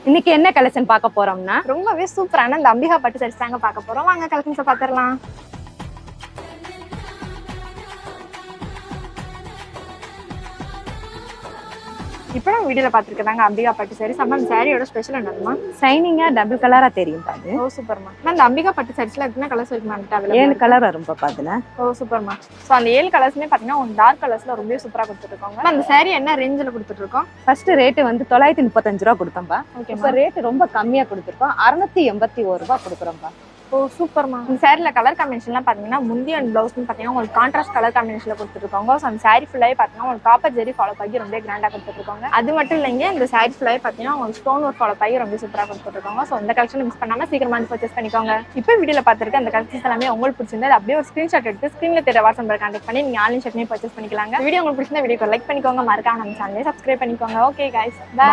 இன்னைக்கு என்ன கலெக்ஷன் பார்க்க போறோம்னா ரொம்பவே சூப்பரான இந்த அம்பிகா பட்டு சாரீஸ் தாங்க பார்க்க போறோம். வாங்க கலெக்ஷன்ஸை பார்த்துடலாம். இப்போ நம்ம வீடியோல பார்த்துருக்காங்க அம்பிகா பட்டு சாரீஸ். அம்மா இந்த சாரியோட ஸ்பெஷல் என்னமா? ஷைனிங்கா டபுள் கலரா தெரியும் பாரு. ஓ சூப்பர்மா. இந்த அம்பிகா பட்டு சாரீஸ்ல எத்தனை கலர்ஸ் இருக்கு மேம்? 7 கலர் வரும் பாதுல. ஓ சூப்பர்மா. ஸோ அந்த 7 கலர்ஸ்மே பார்த்தீங்கன்னா உங்களுக்கு டார்க் கலர்ஸ்ல ரொம்ப சூப்பரா கொடுத்துருக்காங்க. அந்த சாரி என்ன ரேஞ்சில் கொடுத்துருக்கோம்? ஃபர்ஸ்ட் ரேட் வந்து 935 ரூபா கொடுத்தோம்பா. ஓகே. இப்போ ரேட் ரொம்ப கம்மியா கொடுத்துருக்கோம். 681 ரூபா கொடுக்குறோம்பா. ஓ சூப்பர்மா. இந்த சாரில கலர் காம்பினேஷன்லாம் பார்த்தீங்கன்னா முந்தி அண்ட் பிளவுஸ்னு பார்த்தீங்கன்னா உங்களுக்கு கான்ட்ராஸ்ட் கலர் காம்பினேஷன்ல கொடுத்துருக்காங்க. ஸோ அந்த சாரி ஃபுல்லாவே பார்த்தீங்கன்னா உங்களுக்கு காப்பர் ஜெரி ஃபாலோ ஆகி ரொம்ப கிராண்டா கொடுத்துருக்காங்க. அது மட்டும் இல்லைங்க, இந்த சாரி ஃபுல்லாவே பார்த்தீங்கன்னா உங்களுக்கு ஸ்டோன் ஒர்க் ஃபாலோ ஆகி ரொம்ப சூப்பரா கொடுத்துருக்காங்க. ஸோ இந்த கலெக்ஷன் மிஸ் பண்ணாம சீக்கிரமா வந்து பர்ச்சேஸ் பண்ணிக்கோங்க. இப்போ வீடியோல பார்த்துருக்க அந்த கலெக்ஷன்ஸ் எல்லாமே உங்களுக்கு பிடிச்சிருந்தா அப்படியே ஒரு ஸ்கிரீன்ஷாட் எடுத்து ஸ்கிரீன்ல தெரிய வாட்ஸ்அப் நம்பர் கான்டாக்ட் பண்ணி நீங்க ஆன்லைன் ஷாப்லயே பர்ச்சேஸ் பண்ணிக்கலாங்க. வீடியோ உங்களுக்கு பிடிச்சிருந்தா வீடியோக்கு லைக் பண்ணிக்கோங்க, மறக்காம நம்ம சேனலை சப்ஸ்கிரைப் பண்ணிக்கோங்க. Okay guys, by.